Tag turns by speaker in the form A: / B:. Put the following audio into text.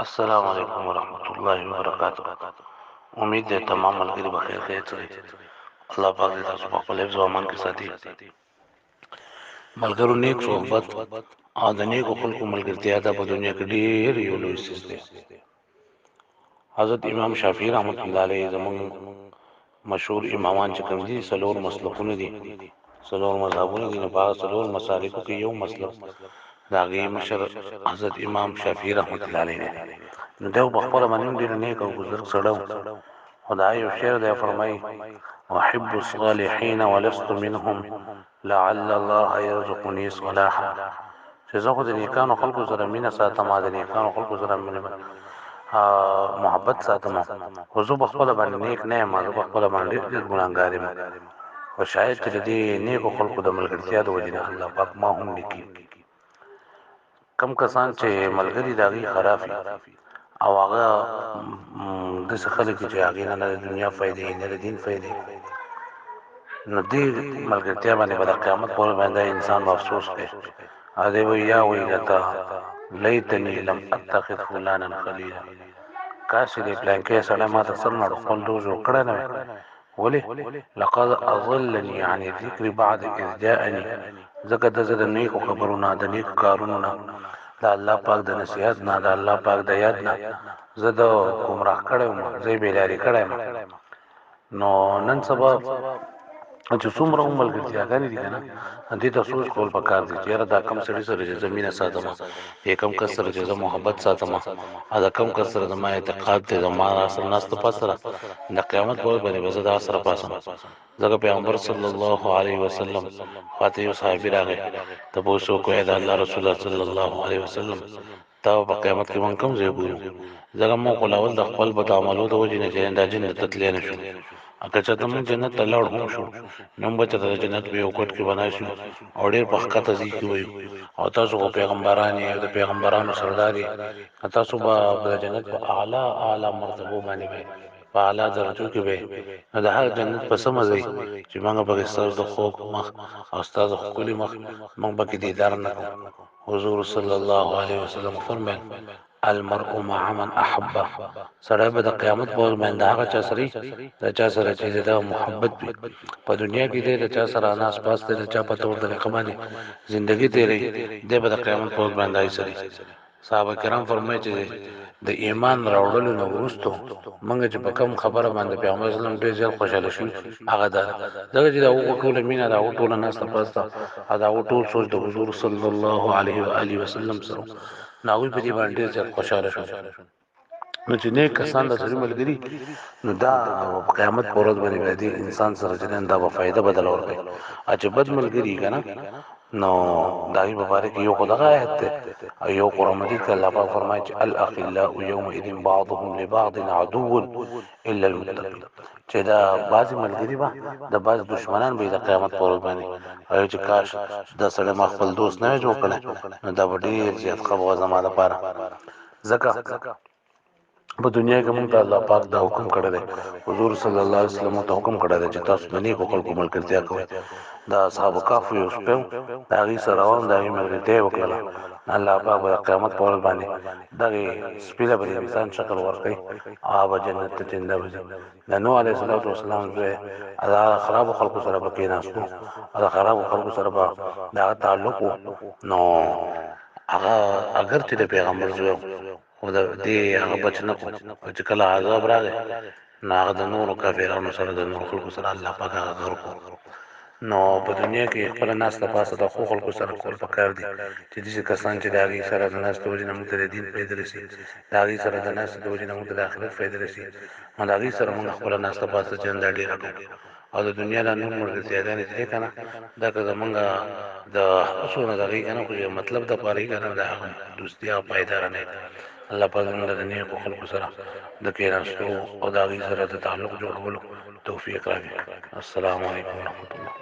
A: السلام علیکم ورحمۃ اللہ وبرکاتہ. امید ہے تمام ملګري بخیر خیریت سره دي. الله پاک دې تاسو په خپل حفظ او امان کې ساتي. ملګرو نیک صحبت او د نیکو خلکو ملګرتیا ده په دنیا کې ډېر یو لوی څیز دی. حضرت امام شافعي رحمت الله علیه زموږ مشهور امامان چې کوم دي څلور مسلکونه دي، څلور مذهبونه دي، نو په هغه څلور مسالکو کې یو مسلک د هغې مشر حضرت امام شافعي رحمت الله علیه دی. نو دی په خپله باندې هم ډېر نیک او بزرګ سړی و. خو د هغه یو شعر دی فرمایي: احب الصالحین ولست منهم لعل الله یرزقني صلاحا. چې زه خو د نیکانو خلکو سره مینه ساتم، د نیکانو خلکو سره محبت ساتم، خو زه په خپله باندې نیک نه یم، زه په خپله باندې ډېر ګناهګار یم. خو شاید چې د دې نیکو خلکو د ملګرتیا د وجې نه الله پاک ما هم نیکي. کم کسان چې ملګري د هغې خراب وي او هغه داسې خلک چې هغې نه د دنیا فایدې نه د دین فایدې، نو دې ملګرتیا باندې به د قیامت په ورځ باندې انسان به افسوس کوي او دی به یا ویلتا لیتنی لم اتخذ فلانا خلیلا. کاش چې دې پلانکي سړی ما ته سر نه خپل دوست جوړ کړی نه وی. ولې؟ لقد اضلني عن الذکر بعد اذ جاءني. ځکه د زه د نیکو خبرو نه، د نیکو کارونو نه، د الله پاک د نصیحت نه، د الله پاک د یاد نه زه د ګمراه کړی وم، زه یې بیداري کړی یم. نو نن سبا چې څومره هم ملګرتیاګانې دي که نه، دې ته سوچ کول پکار دي چې یاره دا کم سړي سره چې زه مینه ساتم، یا کم کس سره چې زه محبت ساتم، او دا کم کس سره زما اعتقاد دی، زما سره ناسته پاس سره د قیامت په ورځ باندې به زه د هغه سره پاسم. ځکه پیغمبر صلی الله علیه وسلم خواته یو صحابي راغی، تپوس یې وکړو: د الله رسول الله صلی الله علیه وسلم تا په قیامت کې موږ کوم ځای ګورو؟ ځکه موږ خو اول د خپل بد عملو د وجې نه چې دا جنت ته تللی نه شو، که چېرته موږ جنت ته لاړ هم شو نو موږ به چېرته د جنت په یو کوټ کې به ناست یو او ډېر په ښکته ځای کې به یو، او تاسو خو پیغمبران یې او د پیغمبرانو سردار یې، تاسو به د جنت په اعلی اعلی مرتبو باندې وئ، په اعلی درجو کې وئ. نو د هغه جنت په څه مزه وي چې موږ پکې ستاسو د خوږ مخ او ستاسو ښکلي مخ موږ پکې دیدار نه کوو. حضور صلی الله علیه وسلم فرمایل: المرء مع من احبه. سړی به د قیامت په ورځ باندې هغه چا سره د چا سره چې د محبت وي. په دنیا کې دی د چا سره ناس پاس دی، د چا په طور طریقه باندې زندگی تیری دی، به د قیامت په ورځ باندې سره. صحابه کرام فرمایي چې د ایمان راوړلو نه وروسته موږ چې په کوم خبره باندې پیغمبر اسلام ډېر زیات خوشاله شو هغه دا دغه چې دا ټوله مینه دا ټوله ناسته پاسته دا ټول سوچ د حضور صلی الله علیه و آله وسلم سره نو هغوی په دې باندې ډېر زیات خوشاله شو. نو چې نیک کسان د سړي ملګري، نو دا قیامت په ورځ باندې د انسان سره چې دا به فایده بدله ورکوي. او چې بد ملګري که نه، نو د هغې په باره کې یو خو دغه آیت دی او یو قرآن مجید کې الله پاک فرمایي چې الاخلاء یومئذ بعضهم لبعض عدو الا المتقین. چې دا بعضې ملګري به د بعض دشمنان به د قیامت په ورځ باندې وایي چې کاش دا سړی ما خپل دوست نه وی جوړ کړی، نو دا به ډېر زیات ښه به وه زما دپاره. ځکه په دنیا کې موږ ته الله پاک دا حکم کړی دی، حضور صلی الله علیه وسلم ته حکم کړی دی چې تاسو د نیکو خلکو ملګرتیا کوئ. د اصحاب کهف یو سپی و، د هغې سره روان، د هغې ملګرتیا یې وکړله. الله پاک به د قیامت په ورځ باندې دغې سپي له به د انسان شکل ورکوي او هغه به جنت ته زنده به ځي. د نوح علیه السلام زوی د خرابو خلکو سره به کېناستو او د خرابو خلکو سره به د هغه تعلق و. نو هغه اگر چې د پیغمبر زوی خو د دې هغه بچ نه کړو، چې کله عذاب راغی نو هغه د نورو کافرانو سره د نورو خلکو سره الله پاک هغه غرق کړو. نو په دنیا کې خپله ناسته پاسته د ښو خلکو سره کول پکار دي، چې داسې کسان چې د هغې سره د ناستې وجې نه موږ ته د دین فایده رسي، د هغې سره د ناستې د وجې نه موږ ته د آخرت فایده رسي، نو د هغې سره موږ خپله ناسته پاسته چنده ډېره کوو. او د دنیا دا نور ملګرتیاګانې چې دی که نه، دا که زمونږ د هغه څونه د هغې که نه، خو یو مطلب دپاره یې که نه، د هغه دوستي هغه پایداره نه وي. الله پاک زموږ د نیکو خلکو سره د کېناستو او د هغې سره د تعلق جوړولو توفیق راکړي. السلام علیکم ورحمة الله.